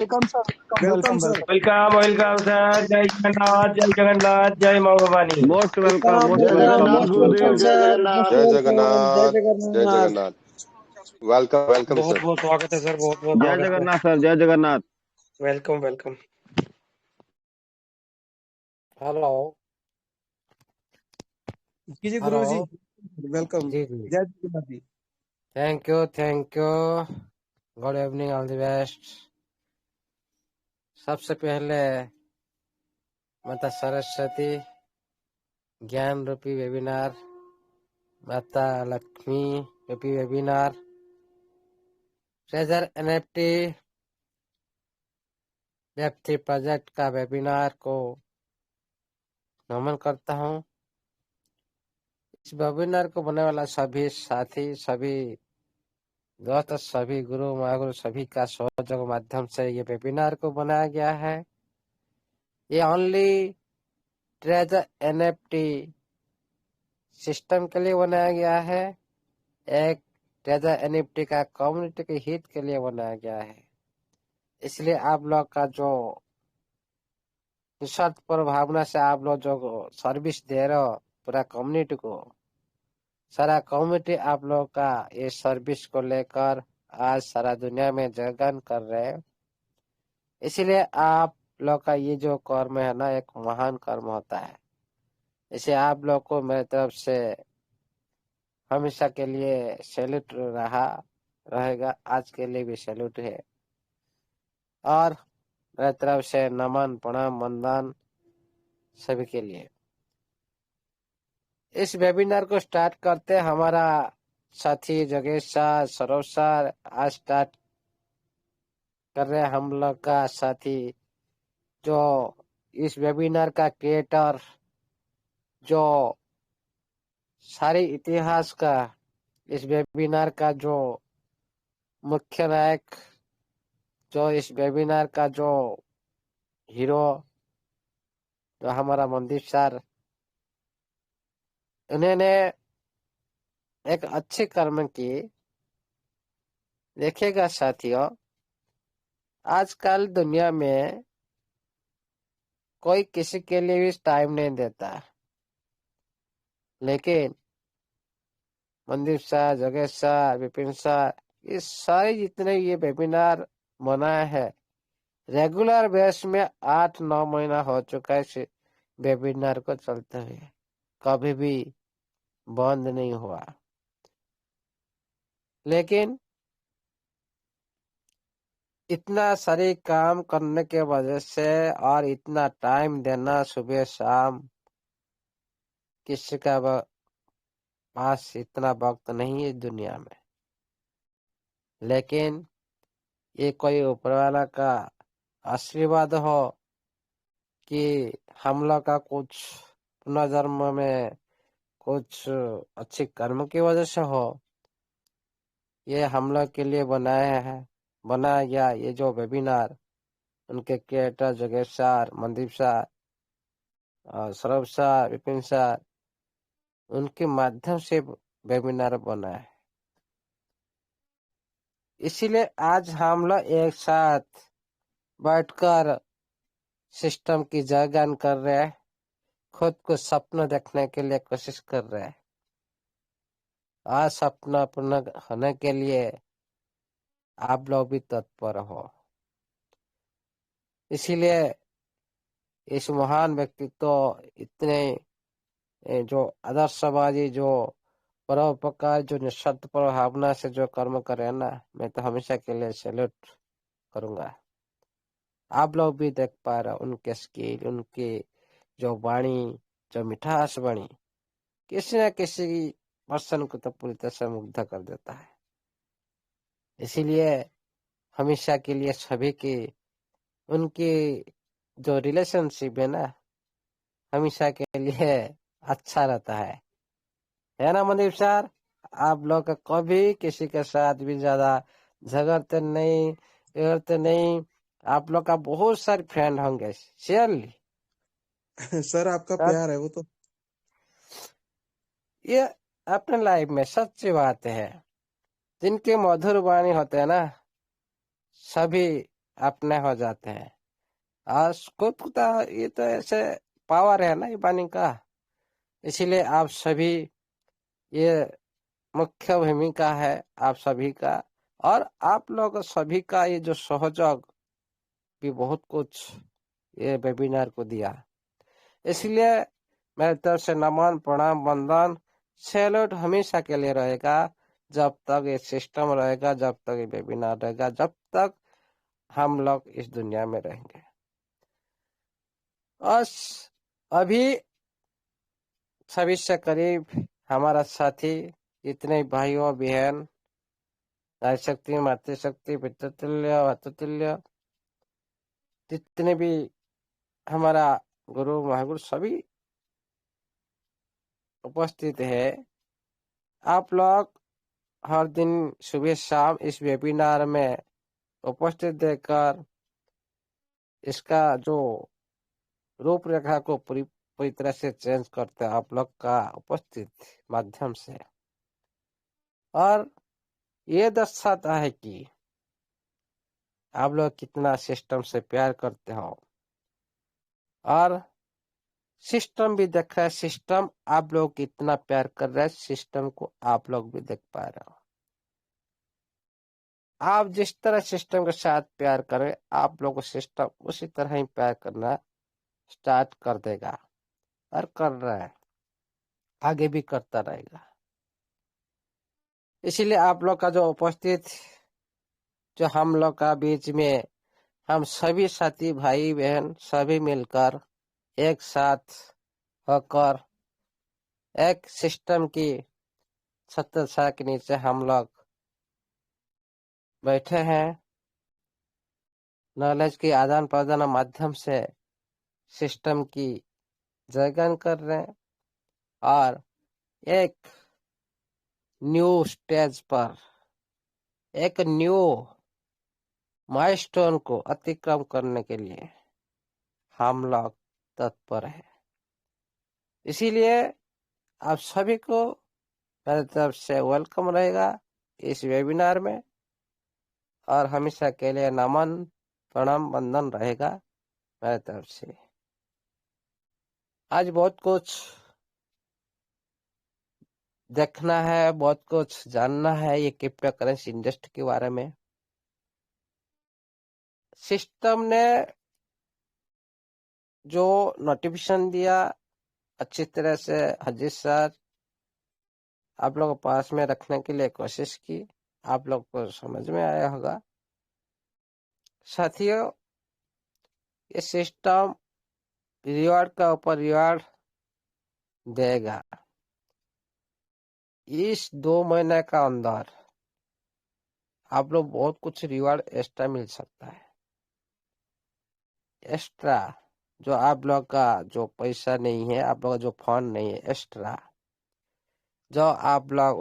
Welcome sir, welcome welcome sir. Welcome welcome sir. जय जगन्नाथ जय माँ भवानी। मोस्ट वेलकम, मोस्ट जय वेलकम, जगन्नाथ मोस्ट गुरुदेव, welcome. जय जगन्नाथ, जय जगन्नाथ जय जगन्नाथ। जगन्नाथ। वेलकम वेलकम बहुत सर। बहुत स्वागत है सर, बहुत बहुत जय स्वागत है। जगन्नाथ सर, जय जगन्नाथ। Welcome welcome. हेलो कीजिए हेलो। गुरुजी, वेलकम। जी जी, जय Jagannath ji. Thank you thank you. Good evening, all the best. सबसे पहले माता सरस्वती ज्ञान रूपी वेबिनार, माता लक्ष्मी रूपी webinar, treasure NFT Web3 project का वेबिनार को नमन करता हूँ। इस वेबिनार को बनाने वाला सभी साथी, सभी दोस्त, सभी गुरु महागुरु सभी का सहयोग माध्यम से ये वेबिनार को बनाया गया है। ये ओनली ट्रेजर एनएफटी सिस्टम के लिए बनाया गया है। एक ट्रेजर एनएफटी का कम्युनिटी के हित के लिए बनाया गया है। इसलिए आप लोग का जो निस्वार्थ पर भावना से आप लोग जो सर्विस दे रहे हो पूरा कम्युनिटी को, सारा कम्युनिटी आप लोग का ये सर्विस को लेकर आज सारा दुनिया में जगन कर रहे हैं। इसीलिए आप लोग का ये जो कर्म है ना, एक महान कर्म होता है। इसे आप लोग को मेरी तरफ से हमेशा के लिए सैल्यूट रहेगा, आज के लिए भी सैल्यूट है। और मेरी तरफ से नमन प्रणाम वंदन सभी के लिए। इस वेबिनार को स्टार्ट करते हमारा साथी जगेश सर, सरोज सर आज स्टार्ट कर रहे हैं। हम लोग का साथी जो इस वेबिनार का क्रिएटर, जो सारे इतिहास का इस वेबिनार का जो मुख्य नायक, जो इस वेबिनार का जो हीरो, जो हमारा मनदीप सर, उन्होंने एक अच्छे कर्म की। देखिएगा साथियों, आजकल दुनिया में कोई किसी के लिए भी टाइम नहीं देता, लेकिन मनदीप सर, जगेश सर, विपिन सर, ये सारे जितने ये वेबिनार बनाए हैं, रेगुलर बेस में 8-9 महीना हो चुका है इस वेबिनार को चलते हुए, कभी भी बंद नहीं हुआ। लेकिन इतना सारे काम करने के वजह से और इतना टाइम देना सुबह शाम, किसी का पास इतना वक्त नहीं है दुनिया में। लेकिन ये कोई ऊपर वाला का आशीर्वाद हो कि हम लोग का कुछ पुनर्जन्म में कुछ अच्छी कर्म की वजह से हो, ये हम लोग के लिए बनाया गया ये जो वेबिनार। उनके क्रिएटर जगेश sir, Mandeep sir, Saurabh sir, Vipin sir, उनके माध्यम से वेबिनार बना है। इसीलिए आज हम लोग एक साथ बैठकर सिस्टम की जयगान कर रहे हैं, खुद को सपना देखने के लिए कोशिश कर रहे हैं। आज सपना पूर्ण होने के लिए आप लोग भी तत्पर हो। इसीलिए इस महान व्यक्तित्व, इतने जो आदर्शवादी, जो परोपकार, जो निस्वार्थ भावना से जो कर्म करे ना, मैं तो हमेशा के लिए सैल्यूट करूंगा। आप लोग भी देख पा रहे उनके स्किल, उनकी जो वाणी, जो मिठास वाणी, किसी न किसी पर्सन को तो पूरी तरह से मुग्ध कर देता है। इसीलिए हमेशा के लिए सभी की उनकी जो रिलेशनशिप है ना, हमेशा के लिए अच्छा रहता है ना मनदीप सर? आप लोग का कभी किसी के साथ भी ज्यादा झगड़ते नहीं। आप लोग का बहुत सारे फ्रेंड होंगे, शेयरली सर आपका सर। प्यार है वो तो। ये अपने लाइफ में सच्ची बात है। जिनके मधुर वाणी होते हैं ना, सभी अपने हो जाते हैं। और खुद का ये तो ऐसे पावर है ना ये वाणी का, इसीलिए आप सभी, ये मुख्य भूमिका है आप सभी का, और आप लोग सभी का ये जो सहयोग भी बहुत कुछ ये वेबिनार को दिया। इसलिए मेरे तरफ से नमन, प्रणाम, वंदन, सैल्यूट हमेशा के लिए रहेगा। जब तक ये सिस्टम रहेगा, जब तक ये वेबिनार रहेगा, जब तक हम लोग इस दुनिया में रहेंगे। और अभी सभी से करीब हमारा साथी, जितने भाइयों बहन, नारी शक्ति, मातृशक्ति, पितृतुल्य, मातृतुल्य, जितने भी हमारा गुरु महागुरु सभी उपस्थित है। आप लोग हर दिन सुबह शाम इस वेबिनार में उपस्थित देकर इसका जो रूपरेखा को पूरी पूरी तरह से चेंज करते हैं आप लोग का उपस्थित माध्यम से। और ये दर्शाता है कि आप लोग कितना सिस्टम से प्यार करते हो, और सिस्टम भी देख रहा है, सिस्टम आप लोग कितना प्यार कर रहे हैं, सिस्टम को आप लोग भी देख पा रहे हो। आप जिस तरह सिस्टम के साथ प्यार करें, आप लोग को सिस्टम उसी तरह ही प्यार करना स्टार्ट कर देगा, और कर रहा है, आगे भी करता रहेगा। इसीलिए आप लोग का जो उपस्थित, जो हम लोग का बीच में, हम सभी साथी भाई बहन सभी मिलकर एक साथ होकर एक सिस्टम की छत्रछाया के नीचे हम लोग बैठे हैं, नॉलेज के आदान प्रदान माध्यम से सिस्टम की जयगान कर रहे हैं, और एक न्यू स्टेज पर, एक न्यू माइलस्टोन को अतिक्रम करने के लिए हम लोग तत्पर है। इसीलिए आप सभी को मेरी तरफ से वेलकम रहेगा इस वेबिनार में, और हमेशा के लिए नमन, प्रणाम, वंदन रहेगा मेरी तरफ से। आज बहुत कुछ देखना है, बहुत कुछ जानना है ये क्रिप्टो करेंसी इंडस्ट्री के बारे में। सिस्टम ने जो नोटिफिकेशन दिया, अच्छी तरह से हजीज सर आप लोगों के पास में रखने के लिए कोशिश की, आप लोग को समझ में आया होगा। साथियों, ये सिस्टम रिवार्ड का ऊपर रिवार्ड देगा। इस 2 महीने का अंदर आप लोग बहुत कुछ रिवार्ड एक्स्ट्रा मिल सकता है। एक्स्ट्रा जो आप लोग का जो पैसा नहीं है, आप लोग का जो फंड नहीं है, एक्स्ट्रा जो आप लोग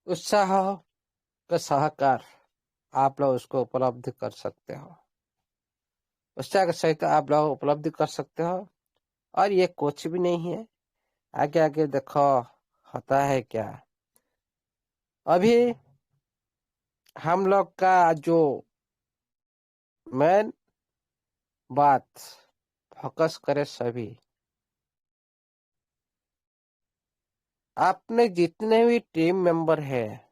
उत्साह का सहकार आप लोग उसको उपलब्ध कर सकते हो, उत्साह के सहित आप लोग उपलब्ध कर सकते हो। और ये कुछ भी नहीं है, आगे आगे देखो होता है क्या। अभी हम लोग का जो मेन बात फोकस करे सभी, आपने जितने भी टीम मेंबर है,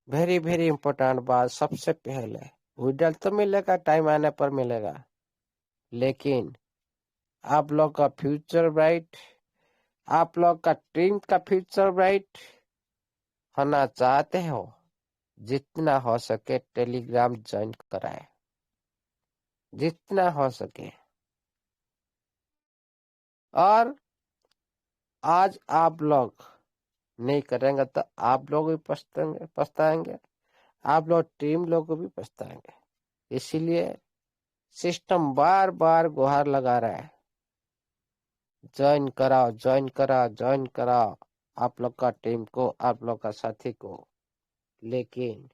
वेरी वेरी इंपॉर्टेंट बात, सबसे पहले विड्रॉल तो मिलेगा, टाइम आने पर मिलेगा, लेकिन आप लोग का फ्यूचर ब्राइट, आप लोग का टीम का फ्यूचर ब्राइट होना चाहते हो, जितना हो सके टेलीग्राम ज्वाइन कराए, जितना हो सके। और आज आप लोग नहीं करेंगे तो आप लोग भी पछताएंगे, आप लोग टीम लोग को भी पछताएंगे। इसीलिए सिस्टम बार बार गुहार लगा रहा है, ज्वाइन कराओ, ज्वाइन कराओ, ज्वाइन कराओ आप लोग का टीम को, आप लोग का साथी को। लेकिन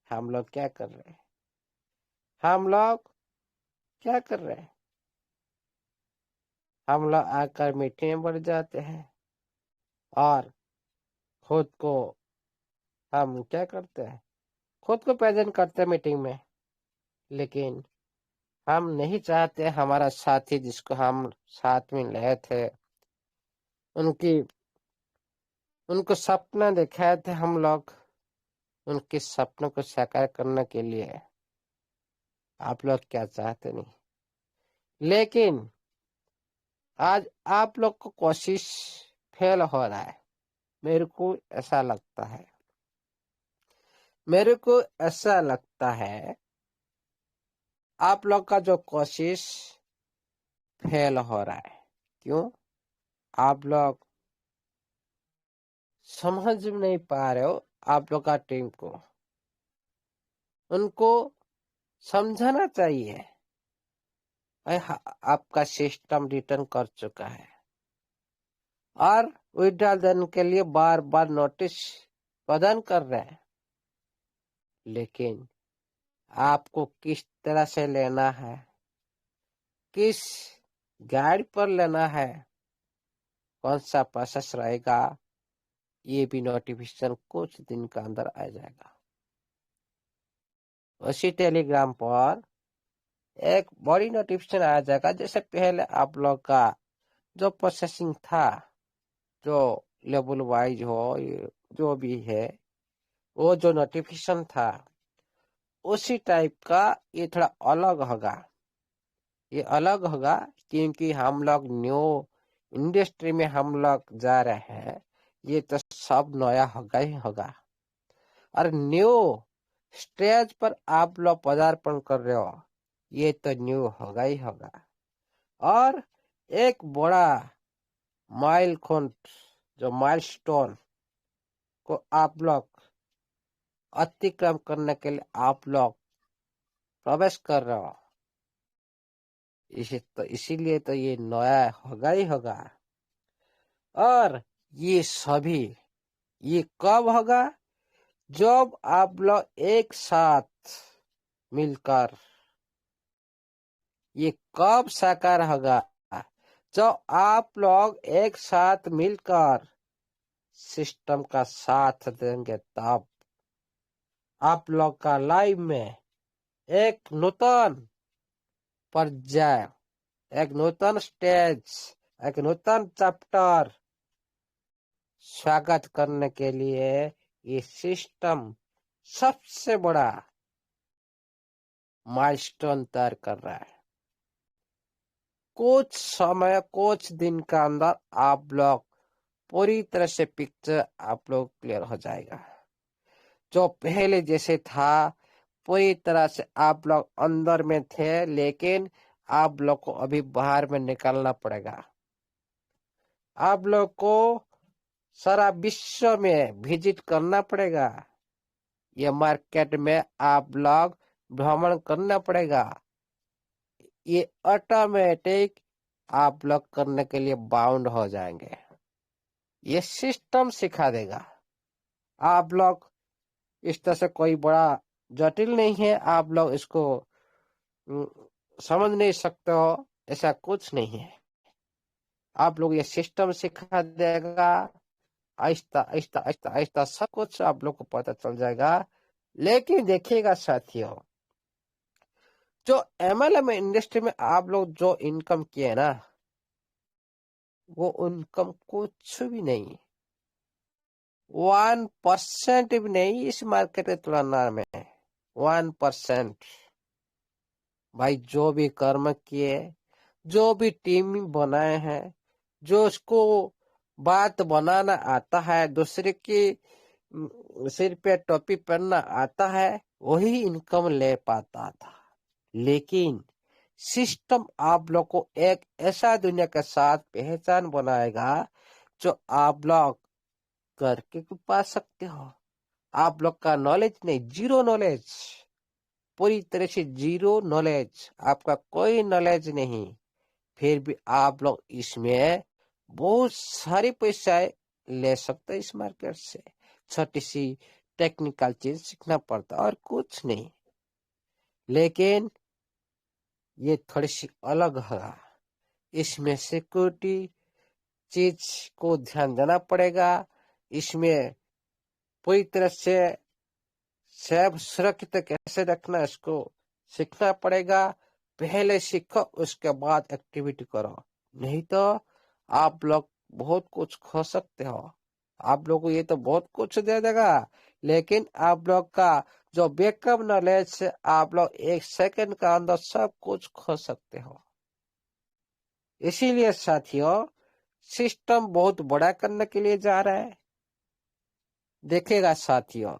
हम लोग क्या कर रहे हैं, हम लोग क्या कर रहे हैं, हम लोग आकर मीटिंग में बढ़ जाते हैं, और खुद को हम क्या करते हैं, खुद को प्रेजेंट करते हैं मीटिंग में, लेकिन हम नहीं चाहते हमारा साथी जिसको हम साथ में लाए थे उनकी उनको सपना दिखाए थे हम लोग, उनके सपनों को साकार करने के लिए आप लोग क्या चाहते नहीं, लेकिन आज आप लोग को कोशिश फेल हो रहा है। मेरे को ऐसा लगता है, मेरे को ऐसा लगता है आप लोग का जो कोशिश फेल हो रहा है। क्यों? आप लोग समझ नहीं पा रहे हो आप लोग का टीम को, उनको समझाना चाहिए। आपका सिस्टम रिटर्न कर चुका है और विड्रॉल देने के लिए बार बार नोटिस प्रदान कर रहे हैं, लेकिन आपको किस तरह से लेना है, किस गाइड पर लेना है, कौन सा प्रोसेस रहेगा, ये भी नोटिफिकेशन कुछ दिन के अंदर आ जाएगा। उसी टेलीग्राम पर एक बड़ी नोटिफिकेशन आ जाएगा। जैसे पहले आप लोग का जो प्रोसेसिंग था, जो लेवल वाइज हो, जो भी है, वो जो नोटिफिकेशन था उसी टाइप का ये थोड़ा अलग होगा। ये अलग होगा क्योंकि हम लोग न्यू इंडस्ट्री में हम लोग जा रहे हैं। ये तो सब नया होगा ही होगा, और न्यू स्टेज पर आप लोग पदार्पण कर रहे हो, ये तो न्यू होगा ही होगा। और एक बड़ा माइलखोन, जो माइलस्टोन को आप लोग अतिक्रम करने के लिए आप लोग प्रवेश कर रहे हो, इसीलिए तो ये नया होगा ही होगा। और ये सभी ये कब होगा? जब आप लोग एक साथ मिलकर, ये कब साकार होगा? जब आप लोग एक साथ मिलकर सिस्टम का साथ देंगे, तब आप लोग का लाइफ में एक नूतन पर्याय, एक नूतन स्टेज, एक नूतन चैप्टर स्वागत करने के लिए ये सिस्टम सबसे बड़ा माइलस्टोन तैयार कर रहा है। कुछ समय, कुछ दिन का अंदर आप लोग पूरी तरह से पिक्चर आप लोग क्लियर हो जाएगा। जो पहले जैसे था पूरी तरह से आप लोग अंदर में थे, लेकिन आप लोग को अभी बाहर में निकलना पड़ेगा। आप लोग को सारा विश्व में विजिट करना पड़ेगा। ये मार्केट में आप लोग भ्रमण करना पड़ेगा। ये ऑटोमेटिक आप लोग करने के लिए बाउंड हो जाएंगे। ये सिस्टम सिखा देगा। आप लोग इस तरह से कोई बड़ा जटिल नहीं है, आप लोग इसको समझ नहीं सकते हो, ऐसा कुछ नहीं है। आप लोग ये सिस्टम सिखा देगा। आहिस्ता आहिस्ता आहिस्ता आहिस्ता सब कुछ आप लोग को पता चल जाएगा। लेकिन देखिएगा साथियों, जो MLM इंडस्ट्री में आप लोग जो इनकम किए ना, वो इनकम कुछ भी नहीं, 1% भी नहीं इस मार्केट की तुलना में। 1%। भाई जो भी कर्म किए, जो भी टीम बनाए हैं, जो उसको बात बनाना आता है, दूसरे की सिर पे टोपी पहनना आता है, वही इनकम ले पाता था। लेकिन सिस्टम आप लोग को एक ऐसा दुनिया के साथ पहचान बनाएगा जो आप लोग करके पा सकते हो। आप लोग का नॉलेज नहीं, जीरो नॉलेज, पूरी तरह से जीरो नॉलेज, आपका कोई नॉलेज नहीं, फिर भी आप लोग इसमें बहुत सारी पैसा ले सकते हैं इस मार्केट से। छोटी सी टेक्निकल चीज सीखना पड़ता और कुछ नहीं, लेकिन ये थोड़ी सी अलग है। इसमें सिक्योरिटी चीज को ध्यान देना पड़ेगा। इसमें पूरी तरह से सेव सुरक्षित कैसे रखना इसको सीखना पड़ेगा। पहले सीखो उसके बाद एक्टिविटी करो, नहीं तो आप लोग बहुत कुछ खो सकते हो। आप लोग को ये तो बहुत कुछ दे देगा, लेकिन आप लोग का जो बैकअप नॉलेज से आप लोग 1 सेकंड का अंदर सब कुछ खो सकते हो। इसीलिए साथियों, सिस्टम बहुत बड़ा करने के लिए जा रहा है। देखिएगा साथियों,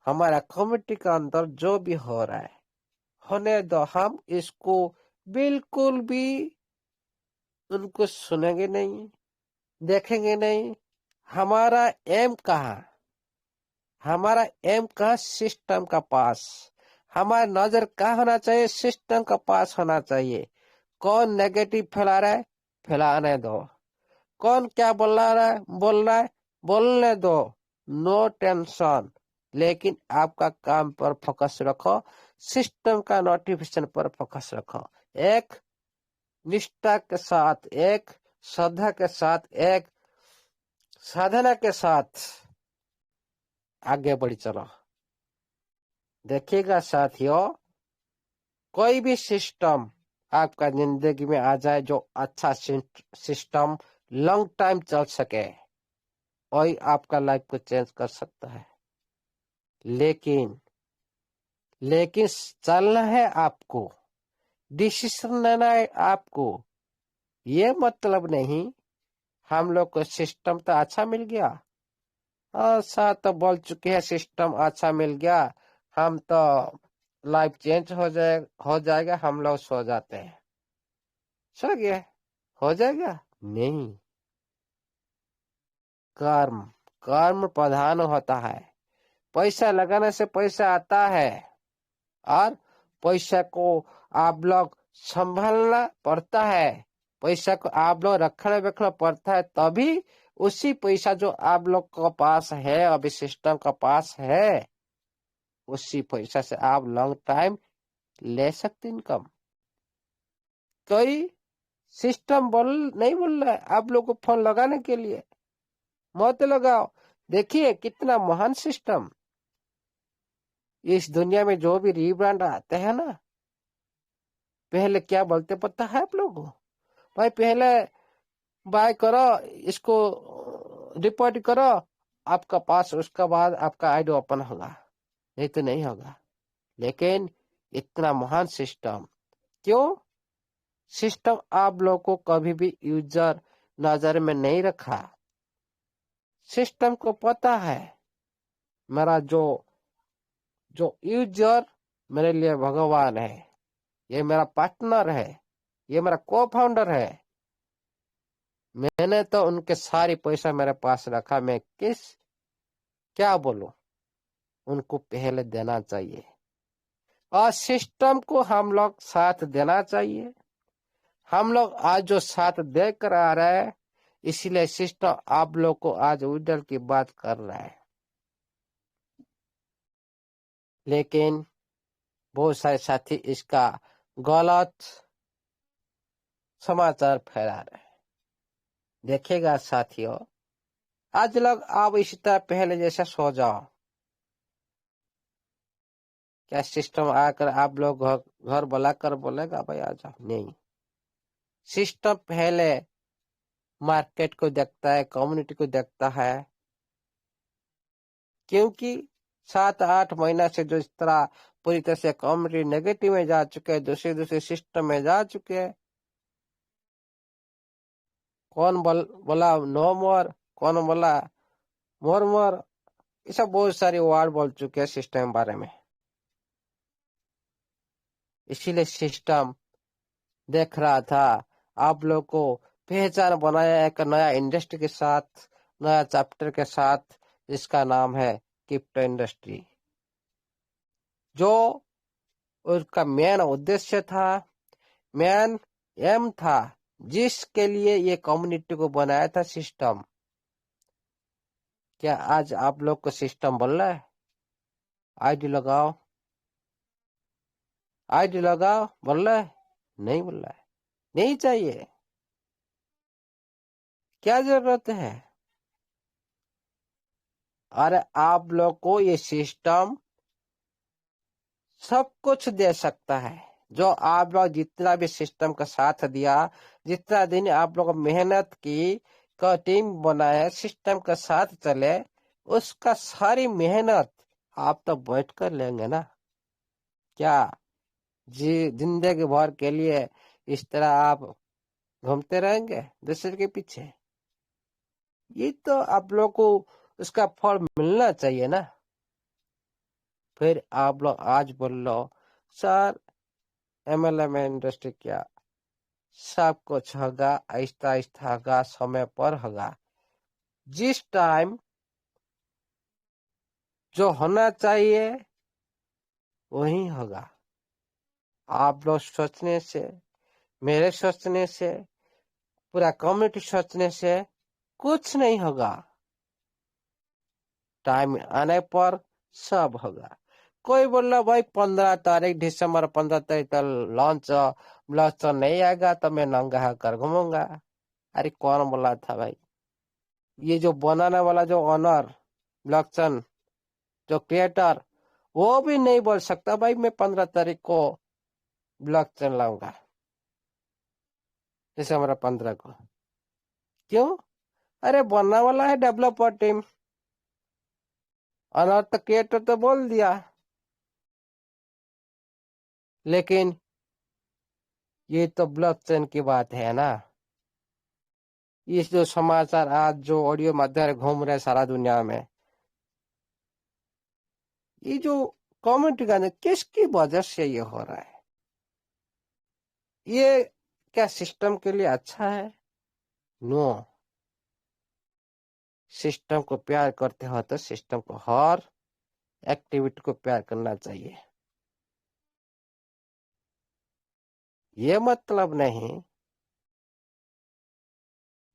हमारा कम्युनिटी का अंदर जो भी हो रहा है होने दो, हम इसको बिल्कुल भी उनको सुनेंगे नहीं, देखेंगे नहीं। हमारा एम कहाँ, हमारा एम कहाँ, सिस्टम का पास। हमारा नजर कहाँ होना चाहिए, सिस्टम का पास होना चाहिए। कौन नेगेटिव फैला रहा है, फैलाने दो। कौन क्या बोल रहा है, बोलने दो। नो टेंशन, लेकिन आपका काम पर फोकस रखो, सिस्टम का नोटिफिकेशन पर फोकस रखो। एक निष्ठा के साथ, एक श्रद्धा के साथ, एक साधना के साथ आगे बढ़ी चलो। देखिएगा साथियों, कोई भी सिस्टम आपका जिंदगी में आ जाए जो अच्छा सिस्टम लॉन्ग टाइम चल सके, वही आपका लाइफ को चेंज कर सकता है। लेकिन चलना है आपको, डिसीजन लेना है आपको। ये मतलब नहीं हम लोग को सिस्टम तो अच्छा मिल गया, हाँ साथ तो बोल चुके हैं सिस्टम अच्छा मिल गया, हम तो लाइफ चेंज हो जाएगा, हम लोग सो जाते हैं। सो गया, हो जाएगा नहीं। कर्म, कर्म प्रधान होता है। पैसा लगाने से पैसा आता है, और पैसा को आप लोग संभालना पड़ता है। पैसा को आप लोग रखना पड़ता है, तभी उसी पैसा जो आप लोग के पास है, अभी सिस्टम का पास है, उसी पैसा से आप लॉन्ग टाइम ले सकते इनकम। कोई सिस्टम नहीं बोल रहा है आप लोग को फोन लगाने के लिए, मत लगाओ। देखिए कितना महान सिस्टम। इस दुनिया में जो भी रीब्रांड आते हैं ना, पहले क्या बोलते पता है आप लोगों को? भाई पहले बाय करो, इसको रिपोर्ट करो आपका पास, उसके बाद आपका आईडी ओपन होगा, नहीं तो नहीं होगा। लेकिन इतना महान सिस्टम क्यों? सिस्टम आप लोग को कभी भी यूजर नजर में नहीं रखा। सिस्टम को पता है मेरा जो यूजर मेरे लिए भगवान है, ये मेरा पार्टनर है, ये मेरा को फाउंडर है। मैंने तो उनके सारी पैसा मेरे पास रखा, मैं क्या बोलूं, उनको पहले देना चाहिए, और सिस्टम को हम लोग साथ देना चाहिए। हम लोग आज जो साथ दे कर आ रहे हैं, इसलिए सिस्टम आप लोग को आज विड्रॉल की बात कर रहा है। लेकिन बहुत सारे साथी इसका गलत समाचार फैला रहे हैं। देखिएगा साथियों, आज लोग आप इसी तरह पहले जैसा सो जाओ, क्या सिस्टम आकर आप लोग घर बुलाकर बोलेगा भाई आ जाओ? नहीं। सिस्टम पहले मार्केट को देखता है, कम्युनिटी को देखता है, क्योंकि 7-8 महीना से जो इस तरह पूरी तरह से कम्युनिटी नेगेटिव में जा चुके हैं, दूसरे सिस्टम में जा चुके हैं। कौन बोला नो मोर, कौन बोला मोर, ये सब बहुत सारे वर्ड बोल चुके हैं सिस्टम के बारे में। इसीलिए सिस्टम देख रहा था आप लोग को पहचान बनाया एक नया इंडस्ट्री के साथ, नया चैप्टर के साथ, जिसका नाम है क्रिप्टो इंडस्ट्री। जो उसका मेन उद्देश्य था, मेन एम था, जिसके लिए ये कम्युनिटी को बनाया था सिस्टम। क्या आज आप लोग को सिस्टम बोल रहा है आईडी लगाओ, आईडी लगाओ बोल रहा है? नहीं बोल रहा है, नहीं चाहिए। क्या जरूरत है? अरे आप लोग को ये सिस्टम सब कुछ दे सकता है। जो आप लोग जितना भी सिस्टम का साथ दिया, जितना दिन आप लोग मेहनत की, का टीम बनाया, सिस्टम का साथ चले, उसका सारी मेहनत आप तो बैठ कर लेंगे ना। क्या जी जिंदगी भर के लिए इस तरह आप घूमते रहेंगे दूसरे के पीछे? ये तो आप लोग को उसका फल मिलना चाहिए ना। फिर आप लोग आज बोल लो सर एमएलएम इंडस्ट्री क्या, सब कुछ होगा, आहिस्ता आहिस्ता होगा, समय पर होगा। जिस टाइम जो होना चाहिए वही होगा। आप लोग सोचने से, मेरे सोचने से, पूरा कम्युनिटी सोचने से कुछ नहीं होगा। टाइम आने पर सब होगा। कोई बोल रहा भाई 15 तारीख दिसंबर 15 तारीख तक लॉन्च लॉन्च नहीं आएगा तो मैं नंगा होकर घूमूंगा। अरे कौन बोला था भाई? ये जो बनाने वाला जो ऑनर ब्लॉकचेन जो क्रिएटर, वो भी नहीं बोल सकता भाई मैं 15 तारीख को ब्लॉकचेन लाऊंगा दिसंबर 15 को। क्यों? अरे बनने वाला है डेवलपर टीम, ऑनर तो क्रिएटर तो बोल दिया। लेकिन ये तो ब्लॉकचेन की बात है ना। इस जो समाचार आज जो ऑडियो माध्यम घूम रहे सारा दुनिया में, ये जो कम्युनिटी का किसकी वजह से ये हो रहा है? ये क्या सिस्टम के लिए अच्छा है? नो। सिस्टम को प्यार करते हो तो सिस्टम को हर एक्टिविटी को प्यार करना चाहिए। ये मतलब नहीं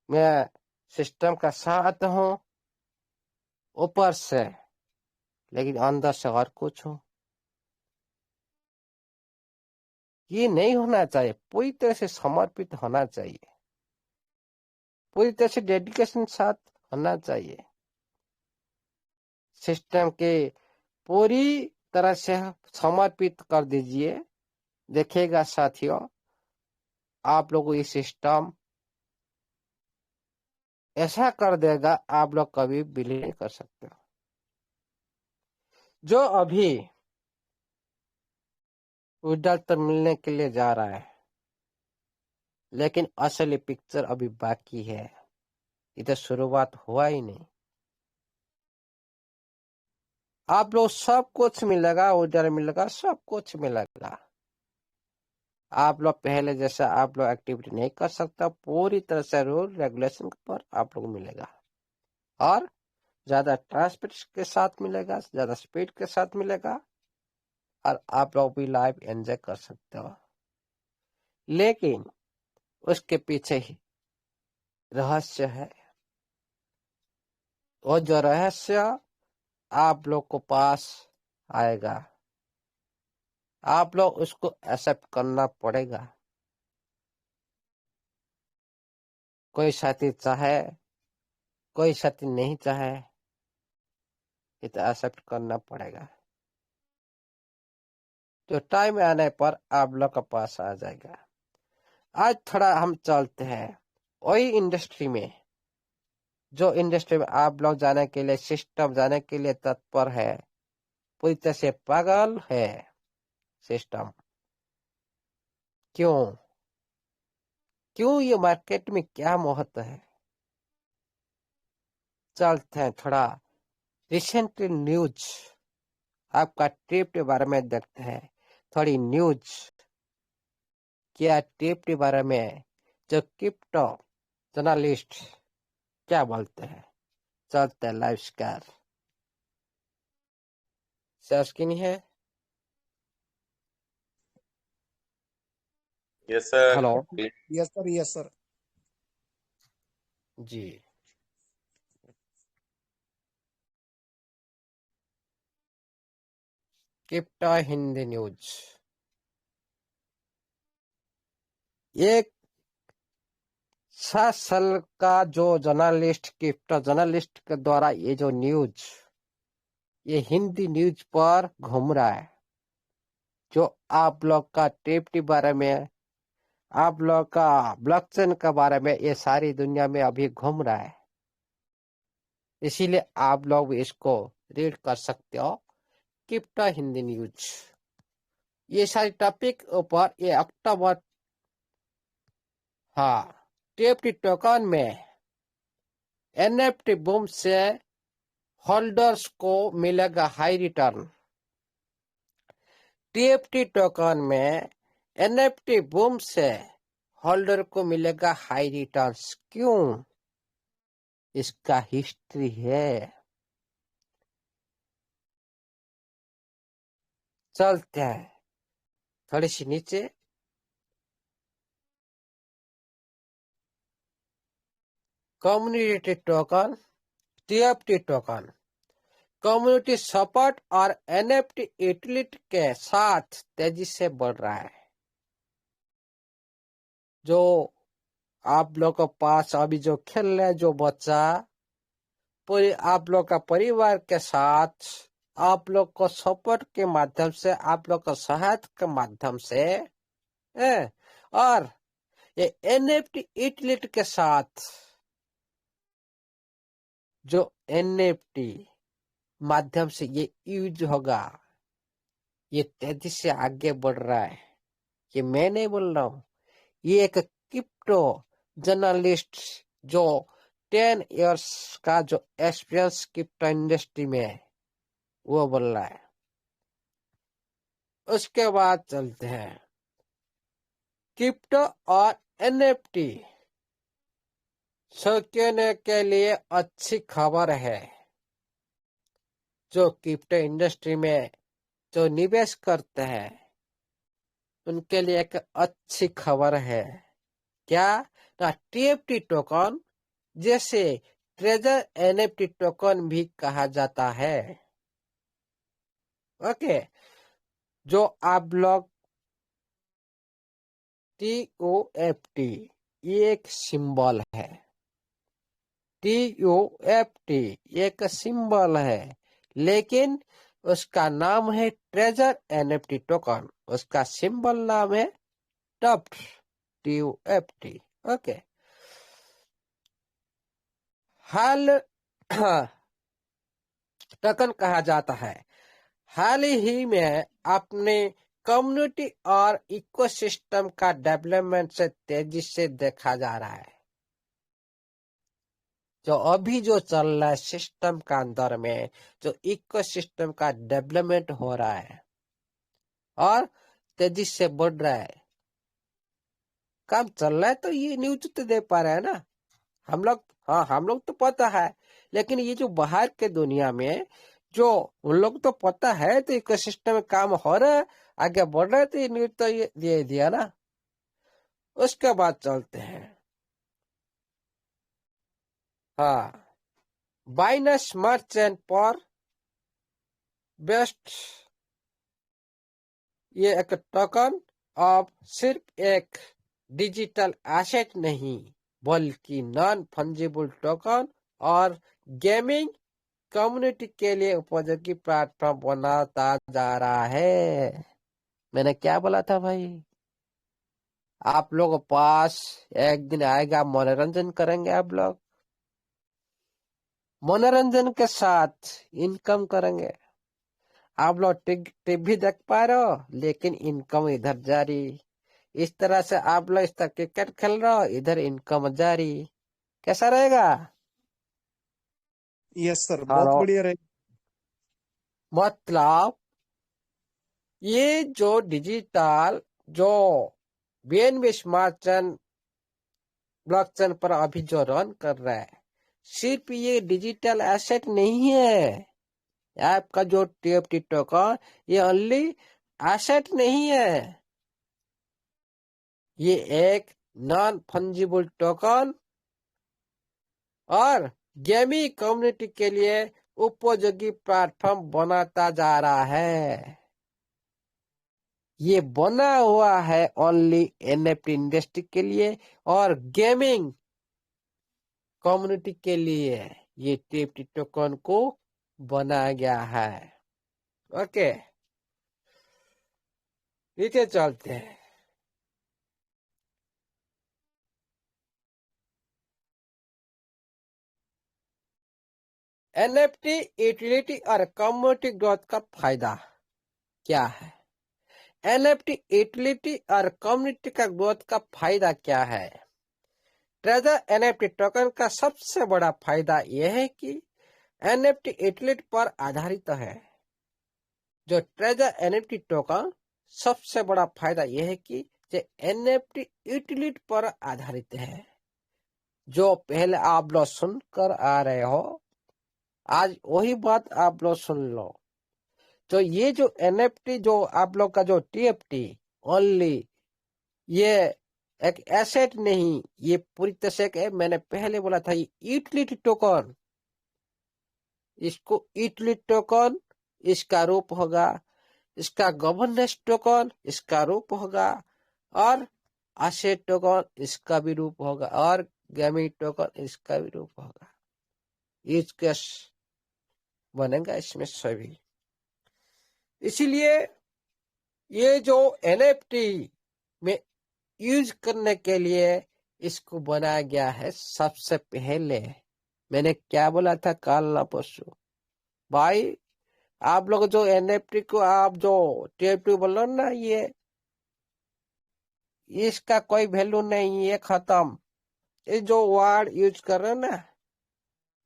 मैं सिस्टम का साथ हूं ऊपर से, लेकिन अंदर से और कुछ हूं। ये नहीं होना चाहिए। पूरी तरह से समर्पित होना चाहिए, पूरी तरह से डेडिकेशन साथ होना चाहिए। सिस्टम के पूरी तरह से समर्पित कर दीजिए। देखिएगा साथियों, आप लोगों को ये सिस्टम ऐसा कर देगा आप लोग कभी बिलीव नहीं कर सकते। जो अभी रिजल्ट तो मिलने के लिए जा रहा है, लेकिन असली पिक्चर अभी बाकी है। इधर शुरुआत हुआ ही नहीं। आप लोग सब कुछ मिलेगा, उधर मिलेगा, सब कुछ मिलेगा। आप लोग पहले जैसा आप लोग एक्टिविटी नहीं कर सकता, पूरी तरह से रूल रेगुलेशन पर आप लोग मिलेगा, और ज्यादा ट्रांसपेरेंसी के साथ मिलेगा, ज्यादा स्पीड के साथ मिलेगा, और आप लोग भी लाइव एंजॉय कर सकते हो। लेकिन उसके पीछे ही रहस्य है। वो जो रहस्य आप लोग को पास आएगा, आप लोग उसको एक्सेप्ट करना पड़ेगा। कोई साथी चाहे, कोई साथी नहीं चाहे, ये तो एक्सेप्ट करना पड़ेगा। तो टाइम आने पर आप लोग के पास आ जाएगा। आज थोड़ा हम चलते हैं वही इंडस्ट्री में, जो इंडस्ट्री में आप लोग जाने के लिए, सिस्टम जाने के लिए तत्पर है, पूरी तरह से पागल है सिस्टम। क्यों? क्यों? ये मार्केट में क्या महत्व है? चलते हैं थोड़ा रिसेंटली न्यूज, आपका ट्रिप के बारे में देखते हैं। थोड़ी न्यूज क्या ट्रिप के बारे में जो क्रिप्टो जर्नलिस्ट क्या बोलते हैं। चलते हैं लाइव स्कार सर्च की नहीं है। Yes, sir. Hello yes sir, yes sir. जी। क्रिप्टो हिंदी न्यूज, एक 7 साल का जो जर्नलिस्ट, क्रिप्टो जर्नलिस्ट के द्वारा ये जो न्यूज, ये हिंदी न्यूज पर घूम रहा है। जो आप लोग का टीएफटी बारे में, आप लोग का ब्लॉकचेन के बारे में ये सारी दुनिया में अभी घूम रहा है, इसीलिए आप लोग भी इसको रीड कर सकते हो। क्रिप्टो हिंदी न्यूज, ये सारी टॉपिक ऊपर ये अक्टूबर, हाँ, टीएफटी टोकन में एनएफटी बूम से होल्डर्स को मिलेगा हाई रिटर्न। टीएफटी टोकन में एनएफटी बूम से होल्डर को मिलेगा हाई रिटर्न्स। क्यों? इसका हिस्ट्री है। चलते हैं थोड़ी सी नीचे। Community token, TFT token community support और एनएफटी यूटिलिटी के साथ तेजी से बढ़ रहा है। जो आप लोग के पास अभी जो खेल रहे जो बच्चा, पूरी आप लोग का परिवार के साथ, आप लोग को सपोर्ट के माध्यम से, आप लोग को सहायता के माध्यम से और ये एनएफटी यूटिलिटी के साथ, जो एनएफटी माध्यम से ये यूज होगा, ये तेजी से आगे बढ़ रहा है। ये मैं नहीं बोल रहा हूँ, ये एक क्रिप्टो जर्नलिस्ट जो 10 इयर्स का जो एक्सपीरियंस क्रिप्टो इंडस्ट्री में है, वो बोल रहा है। उसके बाद चलते हैं क्रिप्टो और एनएफटी शौकीनों के लिए अच्छी खबर है। जो क्रिप्टो इंडस्ट्री में जो निवेश करते हैं, उनके लिए एक अच्छी खबर है। क्या ना, टीएफटी टोकन जैसे ट्रेजर एनएफटी टोकन भी कहा जाता है। ओके, जो आप लोग टीओएफटी, ये एक सिंबल है। टीओएफटी एक सिंबल है, लेकिन उसका नाम है ट्रेजर एनएफटी टोकन। उसका सिंबल नाम है टफ्ट, टीओएफटी। ओके, हाल टोकन कहा जाता है। हाल ही में अपने कम्युनिटी और इकोसिस्टम का डेवलपमेंट से तेजी से देखा जा रहा है। जो अभी जो चल रहा है सिस्टम का अंदर में, जो इकोसिस्टम का डेवलपमेंट हो रहा है और तेजी से बढ़ रहा है, काम चल रहा है, तो ये न्यूज तो दे पा रहे हैं ना हम लोग। हाँ, हम लोग तो पता है, लेकिन ये जो बाहर के दुनिया में जो उन लोग तो पता है, तो इकोसिस्टम में काम हो रहा है, आगे बढ़ रहा है, तो ये न्यूज तो ये दे दिया ना। उसके बाद चलते हैं, हाँ, बाइनेंस स्मार्ट चेन पर बेस्ट, ये एक टोकन अब सिर्फ एक डिजिटल एसेट नहीं, बल्कि नॉन फंजिबल टोकन और गेमिंग कम्युनिटी के लिए उपयोगी प्लेटफॉर्म बनाता जा रहा है। मैंने क्या बोला था भाई? आप लोग पास एक दिन आएगा, मनोरंजन करेंगे आप लोग, मनोरंजन के साथ इनकम करेंगे। आप लोग टीवी देख पा रहे हो, लेकिन इनकम इधर जारी। इस तरह से आप लोग इस तरह क्रिकेट खेल रहे हो, इधर इनकम जारी। कैसा रहेगा? यस सर, बहुत हेलो, बढ़िया रहेगा। मतलब ये जो डिजिटल जो बीएनबी स्मार्ट चेन ब्लॉकचेन पर अभी जो रन कर रहा है, सिर्फ ये डिजिटल एसेट नहीं है। आपका जो टीएफटी टोकन, ये ओनली एसेट नहीं है, ये एक नॉन फंजिबल टोकन और गेमिंग कम्युनिटी के लिए उपयोगी प्लेटफॉर्म बनाता जा रहा है। ये बना हुआ है ओनली एनएफटी इंडस्ट्री के लिए और गेमिंग कम्युनिटी के लिए। ये टीएफटी टोकन को बनाया गया है। ओके, नीचे चलते हैं। एनएफटी यूटिलिटी और कम्युनिटी ग्रोथ का फायदा क्या है? एनएफटी यूटिलिटी और कम्युनिटी का ग्रोथ का फायदा क्या है? ट्रेजर एनएफटी टोकन का सबसे बड़ा फायदा यह है कि एनएफटी यूटिलिटी पर आधारित है। जो ट्रेजर एनएफटी टोकन सबसे बड़ा फायदा यह है कि जो एनएफटी यूटिलिटी पर आधारित है। जो पहले आप लोग सुनकर आ रहे हो, आज वही बात आप लोग सुन लो। तो ये जो एनएफटी जो आप लोग का जो टीएफटी ओनली, ये एक एसेट नहीं, ये पूरी तरह से एक, मैंने पहले बोला था, ये यूटिलिटी टोकन। इसको यूटिलिटी टोकन इसका रूप होगा, इसका गवर्नेंस टोकन इसका रूप होगा, और एसेट टोकन इसका भी रूप होगा, और गेमिंग टोकन इसका भी रूप होगा। यूज केस बनेगा इसमें सभी। इसीलिए ये जो एनएफटी में यूज करने के लिए इसको बनाया गया है। सबसे पहले मैंने क्या बोला था कल ना परसों, भाई आप लोग जो एनएफटी को आप जो टीएफटी बोल रहे हो ना, ये इसका कोई वैल्यू नहीं, ये खत्म। ये जो वर्ड यूज कर रहे हो ना,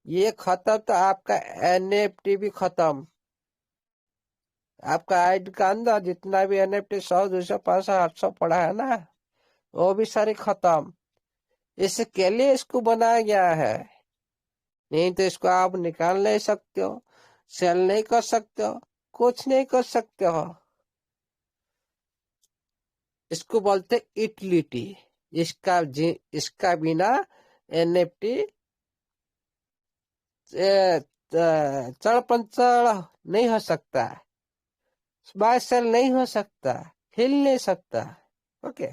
ये खत्म, तो आपका एनएफटी भी खत्म। आपका आईडी का अंदर जितना भी एनएफटी 100, 200, 500, 800 पड़ा है ना, वो भी सारी खत्म। इसके लिए इसको बनाया गया है। नहीं तो इसको आप निकाल नहीं सकते हो, सेल नहीं कर सकते हो, कुछ नहीं कर सकते हो। इसको बोलते यूटिलिटी। इसका बिना एनएफटी चढ़ पंचड़ नहीं हो सकता, बाय सेल नहीं हो सकता, हिल नहीं सकता। ओके।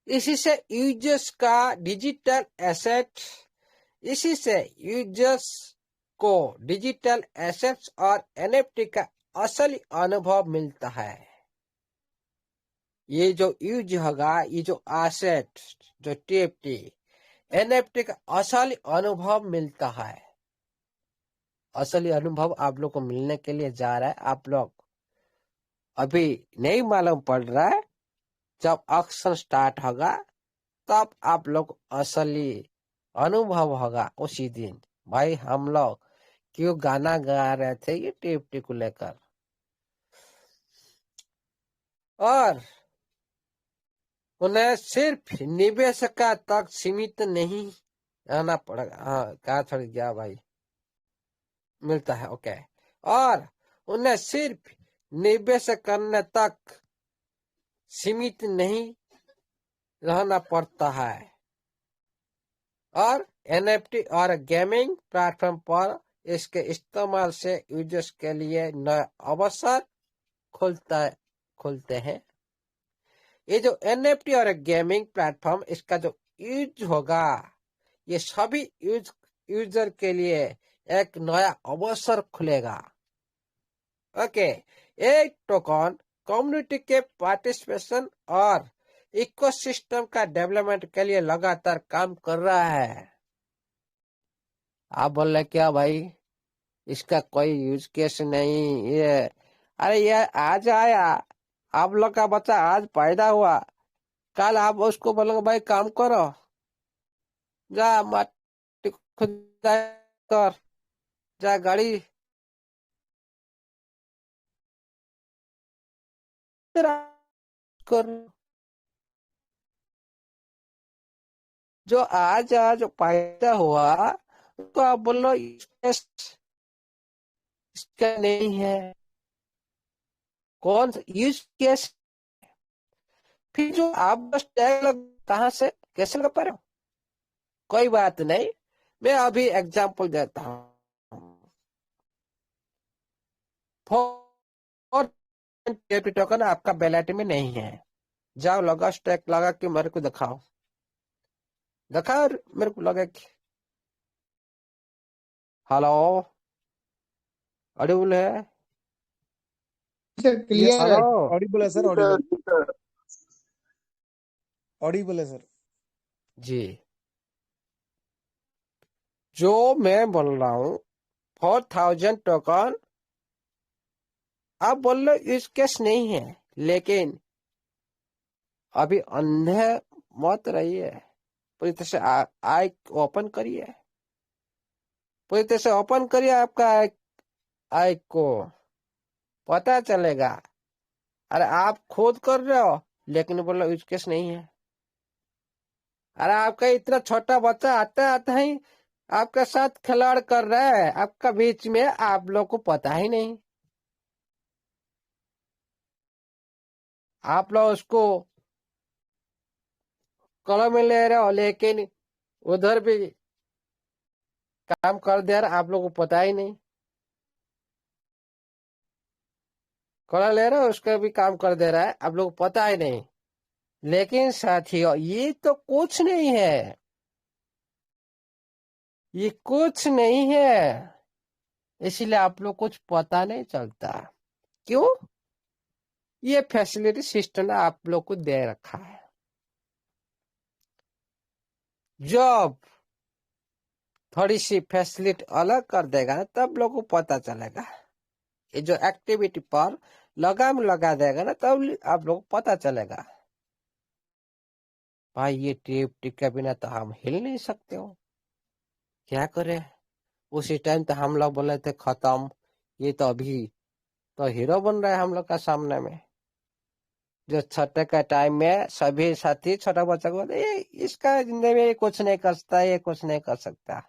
इसी से यूजर्स का डिजिटल एसेट इसी से यूजर्स को डिजिटल एसेट्स और एनएफटी का असली अनुभव मिलता है। ये जो यूज होगा, ये जो एसेट जो टीएफटी एनएफटी का असली अनुभव मिलता है। असली अनुभव आप लोग को मिलने के लिए जा रहा है। आप लोग अभी नहीं मालूम पड़ रहा है, जब ऑक्शन स्टार्ट होगा तब आप लोग असली अनुभव होगा उसी दिन। भाई हम लोग क्यों गाना गा रहे थे ये टीएफटी को लेकर, और उन्हें सिर्फ निवेशक तक सीमित नहीं रहना पड़ेगा। हाँ, क्या छड़ गया भाई, मिलता है। ओके। और उन्हें सिर्फ निवेश करने तक सीमित नहीं रहना पड़ता है, और एनएफटी और गेमिंग प्लेटफॉर्म पर इसके इस्तेमाल से यूजर्स के लिए नए अवसर खुलते हैं। ये जो एनएफटी और गेमिंग प्लेटफॉर्म, इसका जो यूज होगा, ये सभी यूजर के लिए एक नया अवसर खुलेगा। ओके। एक टोकन कम्युनिटी के पार्टिसिपेशन और इकोसिस्टम का डेवलपमेंट के लिए लगातार काम कर रहा है। आप बोल रहे क्या भाई, इसका कोई यूज केस नहीं? ये अरे ये आज आया, आप लोग का बच्चा आज पैदा हुआ, कल आप उसको बोलोगे भाई काम करो, जा माटी खुदाई कर, जा गाड़ी कर। जो आज आज पैदा हुआ तो आप बोलो इसका नहीं है, कौन यूज केस? फिर जो आप बस टैग कहाँ से कैसे लगा पा रहे हो? कोई बात नहीं, मैं अभी एग्जांपल देता हूँ। फोर टोकन आपका बैलेट में नहीं है, जाओ लगा स्टैक लगा के मेरे को दिखाओ मेरे को लगा कि हेलो अड़ुल है, सर यस क्लियर है। हेलो ऑडिबल है सर, ऑडिबल ऑडिबल है सर। जी। जो मैं बोल रहा हूँ 4000 टोकन, आप बोल रहे हो यूज केस नहीं है, लेकिन अभी अंधे मत रहिए, पूरी तरह से आई ओपन करिए, पूरी तरह से ओपन करिए आपका आई को, पता चलेगा। अरे आप खुद कर रहे हो लेकिन बोल रहे यूज केस नहीं है। अरे आपका इतना छोटा बच्चा आता आता ही आपके साथ खिलाड़ कर रहा है, आपका बीच में, आप लोग को पता ही नहीं। आप लोग उसको कलम में ले रहे हो लेकिन उधर भी काम कर दे रहा, आप लोग को पता ही नहीं। कलम ले रहे हो उसका भी काम कर दे रहा है, आप लोग को पता ही नहीं। लेकिन साथियों ये तो कुछ नहीं है, ये कुछ नहीं है, इसीलिए आप लोग कुछ पता नहीं चलता। क्यों? ये फैसिलिटी सिस्टम आप लोग को दे रखा है। जब थोड़ी सी फैसिलिटी अलग कर देगा ना तब लोगों को पता चलेगा। ये जो एक्टिविटी पर लगाम लगा देगा ना तब आप लोग को पता चलेगा। भाई ये टिप के बिना तो हम हिल नहीं सकते हो, क्या करें। उसी टाइम तो हम लोग बोले थे खत्म, ये तो अभी तो हीरो बन रहा है हम लोग का सामने में। जो छठे का टाइम में सभी साथी छोटा बच्चा को बोलते ये इसका जिंदगी में ये कुछ नहीं कर सकता, ये कुछ नहीं कर सकता।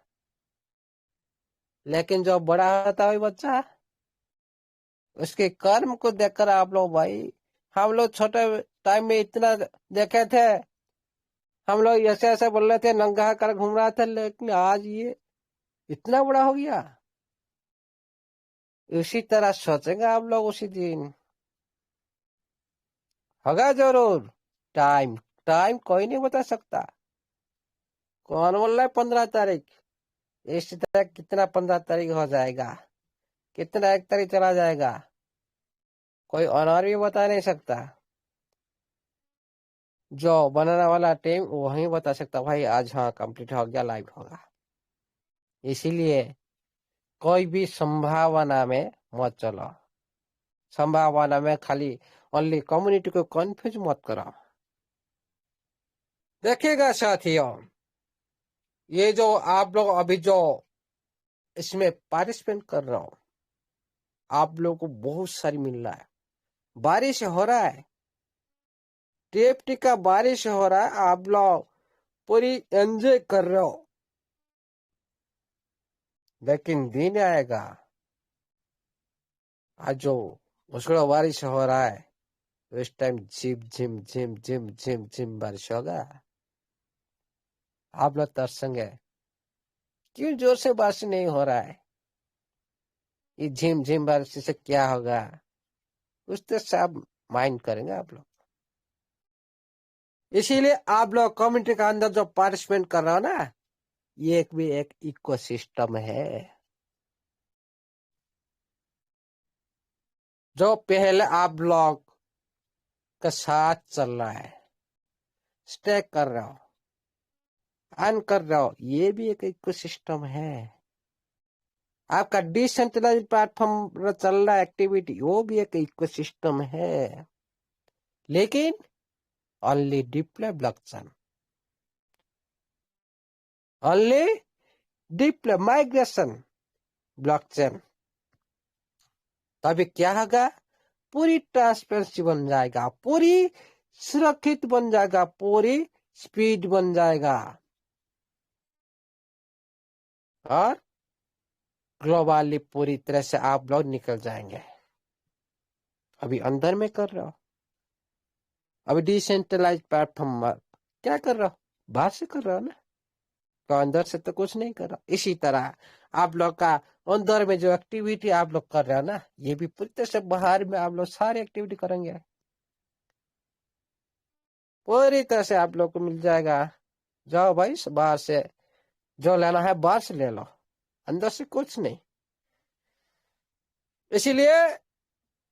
लेकिन जो बड़ा होता है वही बच्चा, उसके कर्म को देखकर आप लोग, भाई हम लोग छोटे टाइम में इतना देखे थे, हम लोग ऐसे ऐसे बोल रहे थे, नंगा कर घूम रहा था, लेकिन आज ये इतना बड़ा हो गया। उसी तरह सोचेंगे आप लोग, उसी दिन होगा जरूर। टाइम टाइम कोई नहीं बता सकता। कौन बोल रहा है 15 तारीख, इस तरह कितना 15 तारीख हो जाएगा, कितना 1 तारीख चला जाएगा, कोई ऑनर भी बता नहीं सकता। जो बनाने वाला टीम वही बता सकता भाई आज हाँ कंप्लीट हो गया, लाइव होगा। इसीलिए कोई भी संभावना में मत चलो, संभावना में खाली ओनली कम्युनिटी को कंफ्यूज मत करो। देखिएगा साथियों, ये जो आप लोग अभी जो इसमें पार्टिसिपेट कर रहे हो, आप लोग को बहुत सारी मिल रहा है। बारिश हो रहा है, टीएफटी का बारिश हो रहा है, आप लोग पूरी एंजॉय कर रहे हो। लेकिन दिन आएगा आज जो मुसला बारिश हो रहा है, इस टाइम झिम झिम झिम झिम झिम झिम बारिश होगा। आप लोग तरसेंगे, क्यों जोर से बारिश नहीं हो रहा है, ये झिम झिम बारिश से क्या होगा, उस तरह से आप माइंड करेंगे आप लोग। इसीलिए आप लोग कम्युनिटी का अंदर जो पार्टिसिपेट कर रहे हो ना, ये एक भी एक इकोसिस्टम है। जो पहले आप लोग का साथ चल रहा है, स्टे कर रहे हो, अर्न कर रहे हो, ये भी एक इकोसिस्टम है। आपका डिसेंट्रलाइज प्लेटफॉर्म चल रहा है एक्टिविटी, वो भी एक इकोसिस्टम है। लेकिन only deploy blockchain, only deploy migration blockchain, तभी क्या होगा, पूरी ट्रांसपेरेंसी बन जाएगा, पूरी सुरक्षित बन जाएगा, पूरी स्पीड बन जाएगा, और ग्लोबली पूरी तरह से आप लोग निकल जाएंगे। अभी अंदर में कर रहे हो, अभी डिसेंट्रलाइज प्लेटफॉर्म क्या कर रहे हो, बाहर से कर रहे हो ना, तो अंदर से तो कुछ नहीं कर रहा। इसी तरह आप लोग का अंदर में जो एक्टिविटी आप लोग कर रहे हो ना, ये भी पूरी तरह से बाहर में आप लोग सारी एक्टिविटी करेंगे, पूरी तरह से आप लोग को मिल जाएगा। जाओ भाई बाहर से जो लेना है बाहर से ले लो, अंदर से कुछ नहीं। इसीलिए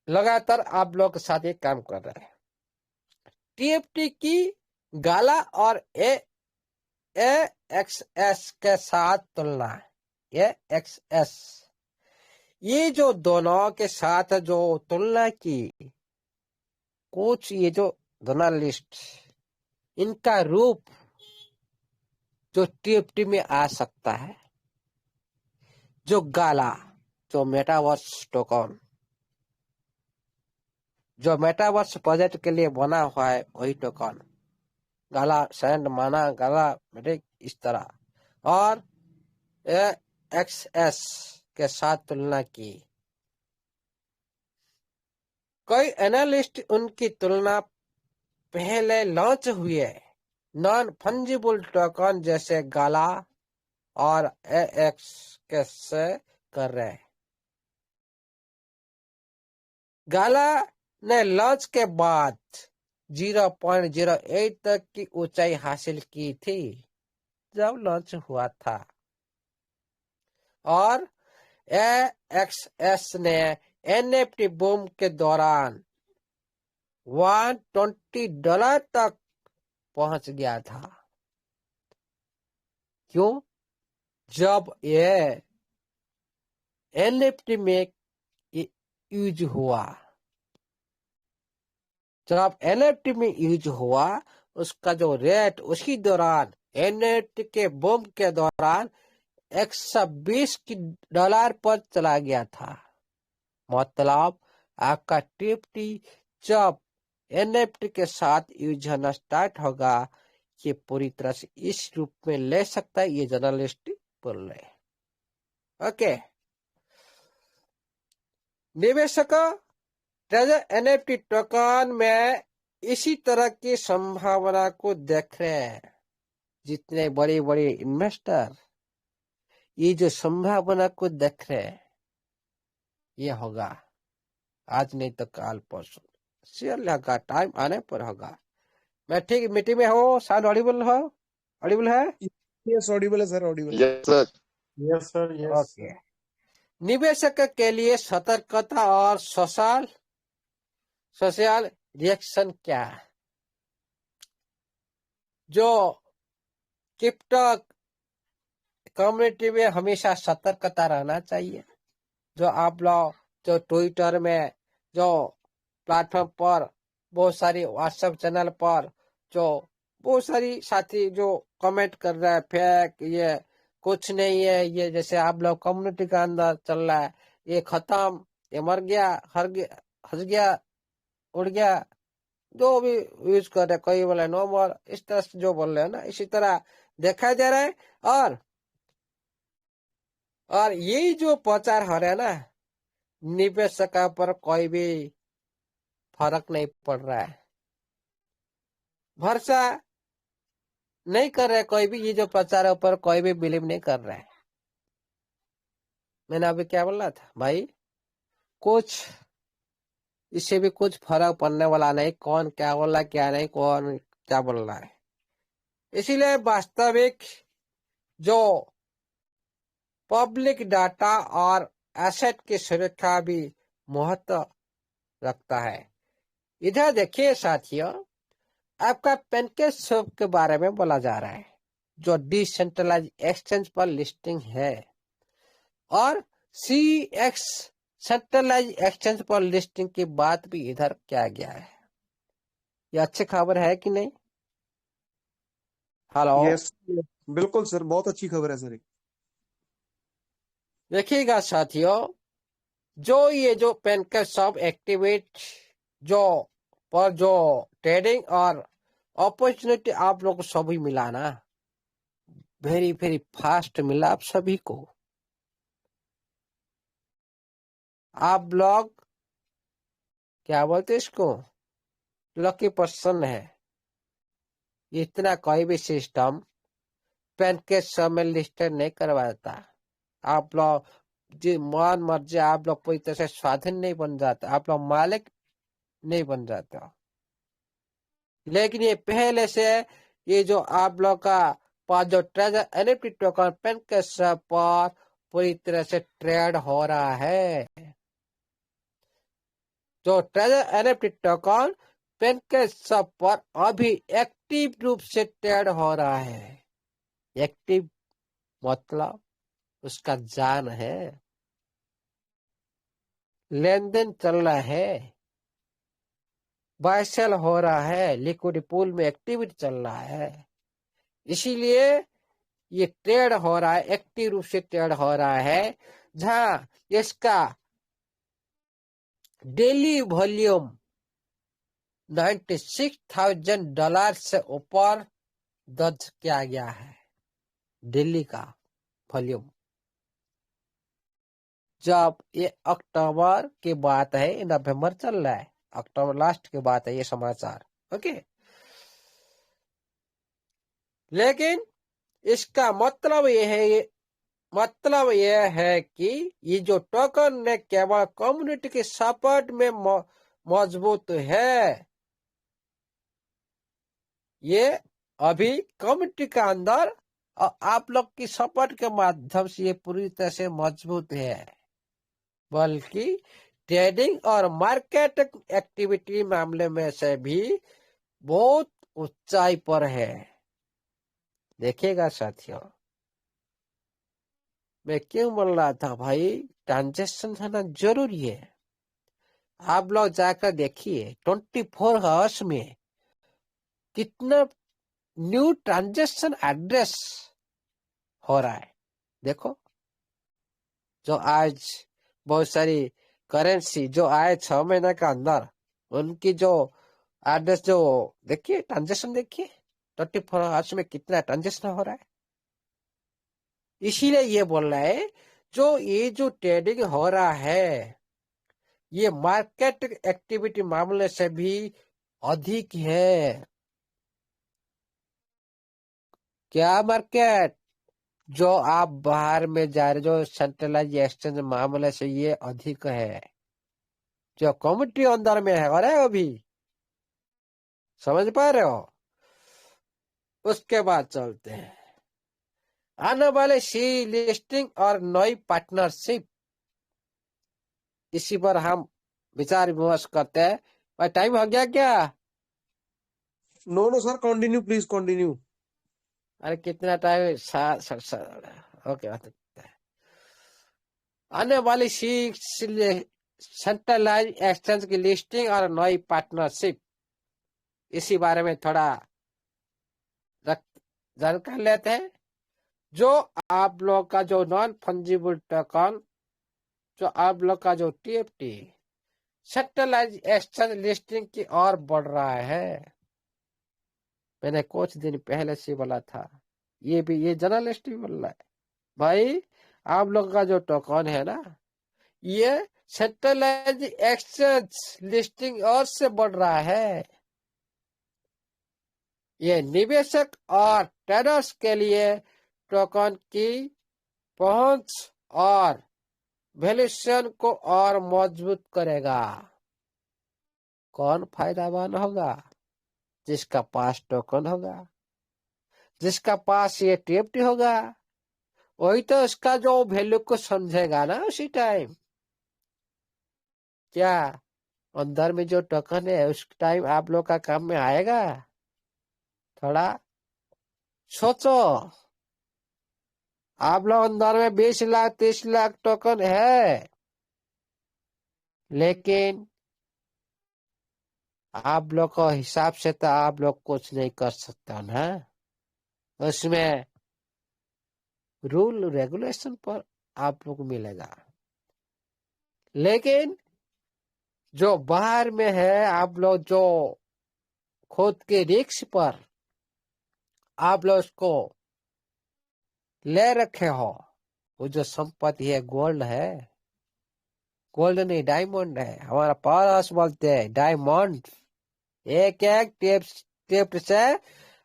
लगातार आप लोग के साथ ये काम कर रहे हैं। टीएफटी की गाला और एक्सएस के साथ तुलना, एक्सएस, ये जो दोनों के साथ जो तुलना की, कुछ ये जो जर्नलिस्ट, इनका रूप जो टीएफटी में आ सकता है, जो गाला, जो मेटावर्स टोकन, जो मेटावर्स प्रोजेक्ट के लिए बना हुआ है, वही टोकन गाला सैंड माना गाला मेटिक इस तरह, और एक्सएस के साथ तुलना की। कई एनालिस्ट उनकी तुलना पहले लॉन्च हुए नॉन फंजिबल टोकन जैसे गाला और एक्स के से कर रहे हैं। गाला ने लॉन्च के बाद 0.08 तक की ऊंचाई हासिल की थी जब लॉन्च हुआ था, और एक्सएस ने एनएफटी बूम के दौरान $120 तक पहुंच गया था। क्यों? जब ये एनएफटी में यूज हुआ, जब एनएफटी में यूज हुआ, उसका जो रेट उसी दौरान एनएफटी के बूम के दौरान $120 पर चला गया था। मतलब आपका टीएफटी जब एनएफटी के साथ यूज होना स्टार्ट होगा, ये पूरी तरह से इस रूप में ले सकता है, ये जर्नलिस्ट बोल रहे हैं। ओके, निवेशक ट्रेजर एनएफटी टोकन में इसी तरह की संभावना को देख रहे हैं। जितने बड़े बड़े इन्वेस्टर ये जो संभावना को देख रहे हैं, ये होगा आज नहीं तो काल परसों, शेयर होगा, टाइम आने पर होगा। मैं ठीक मीटिंग में हो? साउंड ऑडिबल हो? ऑडिबल है? यस ऑडिबल है sir, Audible. Yes, sir. Yes sir, yes. Okay. निवेशक के लिए सतर्कता और सोशल रिएक्शन क्या है? जो क्रिप्टो कम्युनिटी में हमेशा सतर्कता रहना चाहिए। जो आप लोग जो ट्विटर में, जो प्लेटफॉर्म पर, बहुत सारी व्हाट्सएप चैनल पर जो बहुत सारी साथी जो कमेंट कर रहे हैं फेक, ये कुछ नहीं है, ये जैसे आप लोग कम्युनिटी के अंदर चल रहा है, ये खत्म, ये मर गया, हंस गया, उड़ गया, जो भी यूज कर रहे, कोई बोले नो मोर, इस तरह से जो बोल रहे हैं ना, इसी तरह दिखाई दे रहा है। और यही जो प्रचार हो रहा है ना, निवेशक पर कोई भी फर्क नहीं पड़ रहा है, भरोसा नहीं कर रहे कोई भी, ये जो प्रचार है पर कोई भी बिलीव नहीं कर रहा है। मैंने अभी क्या बोला था भाई, कुछ इससे भी कुछ फर्क पड़ने वाला नहीं, कौन क्या बोल रहा है क्या नहीं, कौन क्या बोल रहा है। इसीलिए वास्तविक जो पब्लिक डाटा और एसेट की सुरक्षा भी महत्व रखता है। इधर देखिए साथियों, आपका पैनकेक के बारे में बोला जा रहा है, जो डिसेंट्रलाइज एक्सचेंज पर लिस्टिंग है, और CX सेंट्रलाइज एक्सचेंज पर लिस्टिंग की बात भी इधर किया गया है। ये अच्छी खबर है कि नहीं? हेलो, यस बिल्कुल सर, बहुत अच्छी खबर है सर। देखिएगा साथियों, जो ये जो पैनकेक एक्टिवेट जो पर जो ट्रेडिंग और अपॉर्चुनिटी आप लोग को सभी मिला ना, वेरी वेरी फास्ट मिला आप सभी को। आप लोग क्या बोलते इसको, लकी पर्सन है। इतना कोई भी सिस्टम पैनकेक में लिस्टेड नहीं करवाता। आप लोग जी मन मर्जी, आप लोग पूरी तरह से स्वाधीन नहीं बन जाते, आप लोग मालिक नहीं बन जाते। लेकिन ये पहले से ये जो आप लोग का पास जो ट्रेजर एनएफटी टोकन पैनकेक पर पूरी तरह से ट्रेड हो रहा है। जो ट्रेजर एनएफटी टोकन पेनकेसप पर अभी एक्टिव रूप से ट्रेड हो रहा है। एक्टिव मतलब उसका जान है, लेन देन चल रहा है, बाय सेल हो रहा है, लिक्विड पूल में एक्टिविटी चल रहा है, इसीलिए ये ट्रेड हो रहा है, एक्टिव रूप से ट्रेड हो रहा है, जहां इसका डेली वॉल्यूम $96,000 से ऊपर दर्ज किया गया है। दिल्ली का वॉल्यूम, जब ये अक्टूबर की बात है, नवंबर चल रहा है, अक्टूबर लास्ट की बात है ये समाचार, ओके। लेकिन इसका मतलब ये है कि ये जो टोकन ने केवल कम्युनिटी के सपोर्ट में मजबूत है, ये अभी कम्युनिटी का अंदर और आप लोग की सपोर्ट के माध्यम से ये पूरी तरह से मजबूत है, बल्कि ट्रेडिंग और मार्केट एक्टिविटी मामले में से भी बहुत ऊंचाई पर है। देखिएगा साथियों, मैं क्यों बोल रहा था भाई, ट्रांजेक्शन होना जरूरी है। आप लोग जाकर देखिए 24 आवर्स में कितना न्यू ट्रांजेक्शन एड्रेस हो रहा है। देखो, जो आज बहुत सारी करेंसी जो आए 6 महीने का अंदर, उनकी जो एड्रेस, जो देखिए ट्रांजेक्शन देखिए 24 आवर्स में कितना ट्रांजेक्शन हो रहा है। इसीलिए ये बोल रहा है, ये जो ट्रेडिंग हो रहा है, ये मार्केट एक्टिविटी मामले से भी अधिक है। क्या मार्केट जो आप बाहर में जा रहे, जो सेंट्रलाइज एक्सचेंज मामले से ये अधिक है, जो कम्युनिटी अंदर में है, अरे अभी समझ पा रहे हो। उसके बाद चलते हैं आने वाले सी लिस्टिंग और नई पार्टनरशिप, इसी पर हम विचार विमर्श करते हैं। भाई टाइम हो गया क्या? No no sir, continue please continue. अरे कितना टाइम? ओके। आने वाली सेंट्रलाइज एक्सचेंज की लिस्टिंग और नई पार्टनरशिप, इसी बारे में थोड़ा जानकारी लेते हैं। जो आप लोग का जो नॉन फंजिबल टोकन, जो आप लोग का जो टीएफटी सेंट्रलाइज एक्सचेंज लिस्टिंग की ओर बढ़ रहा है। मैंने कुछ दिन पहले से बोला था, ये जर्नलिस्ट भी बोल रहा है, भाई आप लोग का जो टोकन है ना, ये सेंट्रलाइज एक्सचेंज लिस्टिंग और से बढ़ रहा है। ये निवेशक और ट्रेडर्स के लिए टोकन की पहुंच और वैल्यूएशन को और मजबूत करेगा। कौन फायदावान होगा? जिसका पास टोकन होगा, जिसका पास ये टीएफटी होगा, वही तो उसका जो वैल्यू को समझेगा ना उसी टाइम। क्या अंदर में जो टोकन है उस टाइम आप लोग का काम में आएगा? थोड़ा सोचो। आप लोग अंदर में 20 लाख 30 लाख टोकन है, लेकिन आप लोग को हिसाब से तो आप लोग कुछ नहीं कर सकते ना। उसमें रूल रेगुलेशन पर आप लोग को मिलेगा, लेकिन जो बाहर में है, आप लोग जो खुद के रिस्क पर आप लोग उसको ले रखे हो, वो जो संपत्ति है, गोल्ड है, गोल्ड नहीं डायमंड है। हमारा पास बोलते हैं डायमंड। एक एक टेप से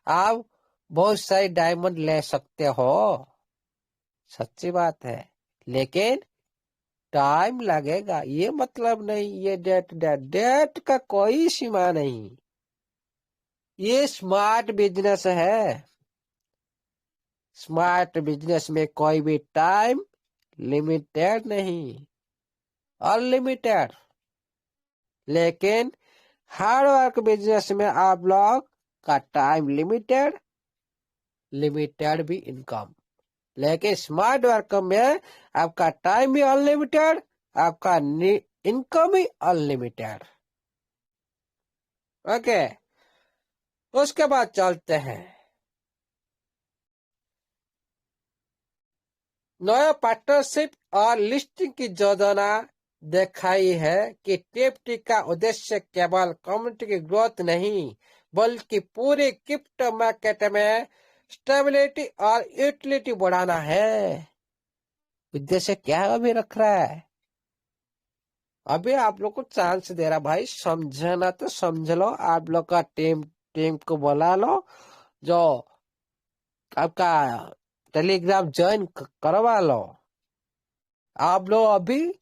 आप बहुत सारी डायमंड ले सकते हो, सच्ची बात है, लेकिन टाइम लगेगा। ये मतलब नहीं ये डेट का कोई सीमा नहीं। ये स्मार्ट बिजनेस है। स्मार्ट बिजनेस में कोई भी टाइम लिमिटेड नहीं, अनलिमिटेड। लेकिन हार्ड वर्क बिजनेस में आप लोग का टाइम लिमिटेड, लिमिटेड भी इनकम। लेकिन स्मार्ट वर्क में आपका टाइम भी अनलिमिटेड, आपका इनकम भी अनलिमिटेड। ओके, उसके बाद चलते हैं नया पार्टनरशिप और लिस्टिंग की योजना दिखाई है कि टीएफटी का उद्देश्य केवल कम्युनिटी की ग्रोथ नहीं बल्कि पूरे क्रिप्टो मार्केट में स्टेबिलिटी और यूटिलिटी बढ़ाना है। उद्देश्य क्या अभी रख रहा है? अभी आप लोग को चांस दे रहा भाई, समझना तो समझ लो। आप लोग का टीम को बुला लो, जो आपका टेलीग्राम ज्वाइन करवा लो। आप लोग अभी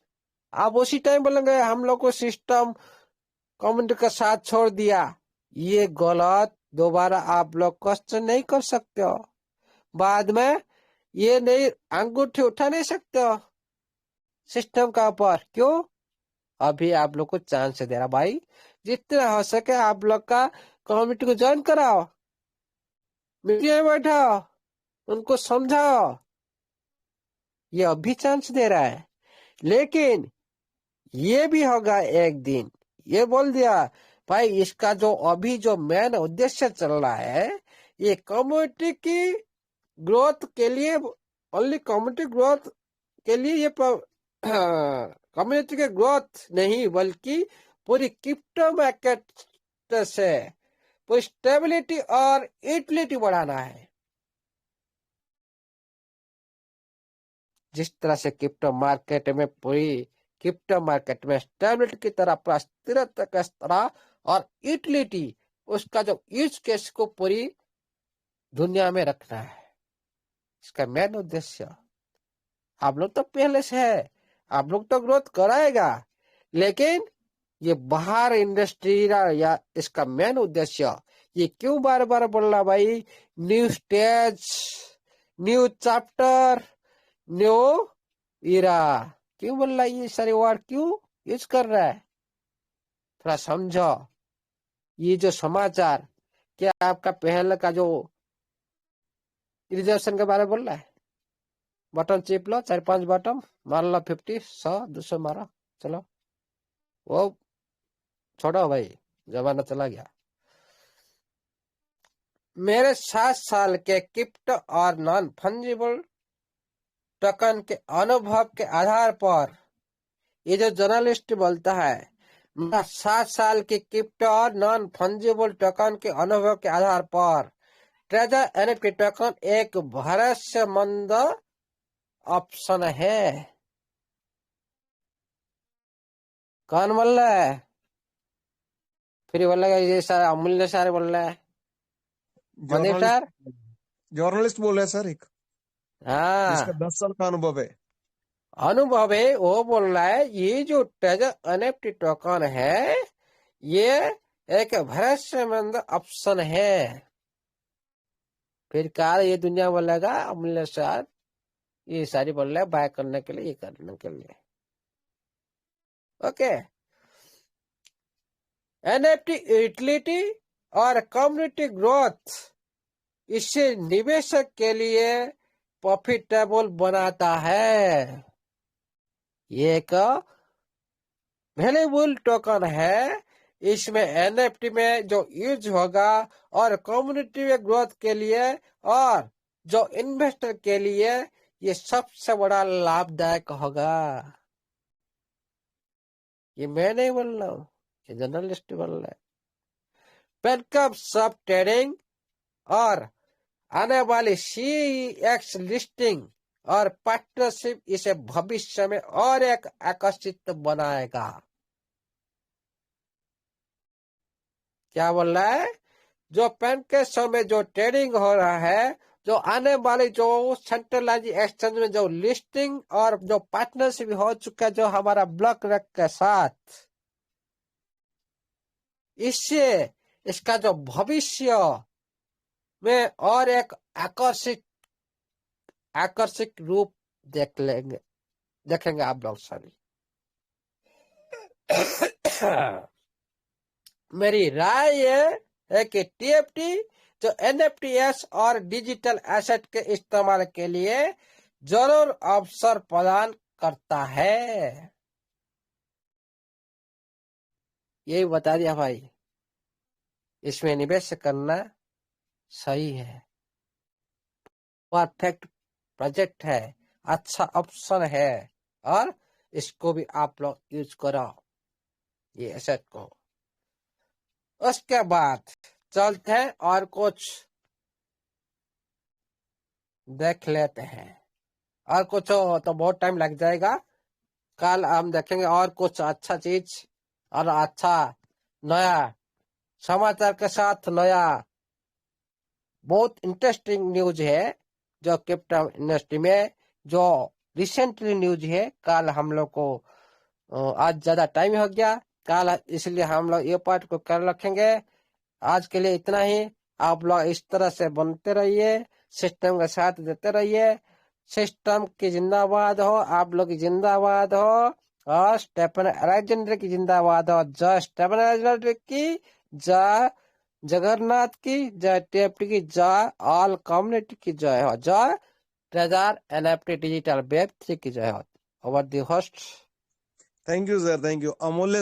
आप उसी टाइम बोलेंगे हम लोग को सिस्टम कम्युनिटी का साथ छोड़ दिया, ये गलत। दोबारा आप लोग क्वेश्चन नहीं कर सकते हो, बाद में ये नहीं अंगूठी उठा नहीं सकते हो सिस्टम का ऊपर। क्यों? अभी आप लोग को चांस दे रहा भाई, जितना हो सके आप लोग का कम्युनिटी को ज्वाइन कराओ, मीटिंग में बैठाओ, उनको समझाओ। ये अभी चांस दे रहा है, लेकिन ये भी होगा एक दिन। ये बोल दिया भाई, इसका जो अभी जो मेन उद्देश्य चल रहा है, ये कम्युनिटी की ग्रोथ के लिए, ओनली कम्युनिटी ग्रोथ के लिए, ये कम्युनिटी के ग्रोथ नहीं बल्कि पूरी क्रिप्टो मार्केट से पूरी स्टेबिलिटी और यूटिलिटी बढ़ाना है। जिस तरह से क्रिप्टो मार्केट में स्टेबिलिटी की तरह पूरा स्थिरता का स्तर और यूटिलिटी, उसका जो यूज केस को पूरी दुनिया में रखना है, इसका मेन उद्देश्य। आप लोग तो पहले से है, आप लोग तो ग्रोथ कराएगा, लेकिन ये बाहर इंडस्ट्री या इसका मेन उद्देश्य ये क्यों बार बार बोल रहा भाई? New stage, new chapter, new era, क्यों बोल रहा है? ये सारे वर्ड क्यों यूज कर रहा है? थोड़ा समझो। ये जो समाचार क्या आपका पहले का जो रिजर्वेशन के बारे में बोल रहा है? बटन चिप लो, 4-5 बटन मार लो, 50, 100, 200 मारो, चलो। वो छोड़ो भाई, जमाना चला गया। मेरे 7 साल के क्रिप्टो और नॉन फंजिबल टोकन के अनुभव के आधार पर, ये जो जर्नलिस्ट बोलता है, मेरा 7 साल के क्रिप्टो और नॉन फंजिबल टोकन के अनुभव के आधार पर ट्रेजर एनएफटी टोकन एक भरोसेमंद ऑप्शन है। कौन बोल रहा है? फिर बोल रहा है ये सारा अमूल्य सारे बोल रहा है, मनदीप सर। जर्नलिस्ट बोल रहे हैं सर, एक जिसका हाँ 10 साल का अनुभव है। अनुभव है, वो बोल रहा है ये जो ट्रेजर एनएफटी टोकन है ये एक भरोसेमंद ऑप्शन है। फिर कहा ये दुनिया बोलेगा अमूल्य सर ये सारी बोल रहा है बाय करने के लिए, ये करने के लिए। ओके, एनएफटी यूटिलिटी और कम्युनिटी ग्रोथ इसे निवेशक के लिए प्रॉफिटेबल बनाता है। ये एक वैल्यूएबल टोकन है, इसमें एनएफटी में जो यूज होगा और कम्युनिटी में ग्रोथ के लिए और जो इन्वेस्टर के लिए ये सबसे बड़ा लाभदायक होगा। ये मैं नहीं बोल रहा हूँ, ये जर्नलिस्ट बोल रहा है। पेनकप सब ट्रेडिंग और आने वाली सीएक्स लिस्टिंग और पार्टनरशिप इसे भविष्य में और एक आकर्षित बनाएगा। क्या बोल रहा है? जो पेनकेप सब में जो ट्रेडिंग हो रहा है, जो आने वाली जो सेंट्रलाइज एक्सचेंज में जो लिस्टिंग और जो पार्टनरशिप हो चुका है जो हमारा ब्लॉक रैक के साथ, इससे इसका जो भविष्य में और एक आकर्षक रूप देखेंगे आप लोग सभी। मेरी राय ये है कि टीएफटी जो एनएफटीएस और डिजिटल एसेट के इस्तेमाल के लिए जरूर अवसर प्रदान करता है। यही बता दिया भाई, इसमें निवेश करना सही है, परफेक्ट प्रोजेक्ट है, अच्छा ऑप्शन है और इसको भी आप लोग यूज करो ये एसेट को। उसके बाद चलते हैं और कुछ देख लेते हैं, और कुछ हो तो बहुत टाइम लग जाएगा। कल हम देखेंगे और कुछ अच्छा चीज और अच्छा नया समाचार के साथ। नया बहुत इंटरेस्टिंग न्यूज है जो क्रिप्टो इंडस्ट्री में जो रिसेंटली न्यूज है। कल हम लोग को आज ज्यादा टाइम हो गया कल, इसलिए हम लोग ये पार्ट को कर रखेंगे। आज के लिए इतना ही। आप लोग इस तरह से बनते रहिए, सिस्टम का साथ देते रहिए। सिस्टम की जिंदाबाद हो, आप लोग की जिंदाबाद हो, और स्टेफन अलेक्जेंडर की जिंदाबाद हो। जय स्टेफन अलेक्जेंडर की, जय जगन्नाथ की, जय टीएफटी की, जय ऑल कम्युनिटी की जय हो, जय ट्रेजर एनएफटी डिजिटल वेब 3 की जय हो। Over the host. Thank you sir, thank you अमूल्य।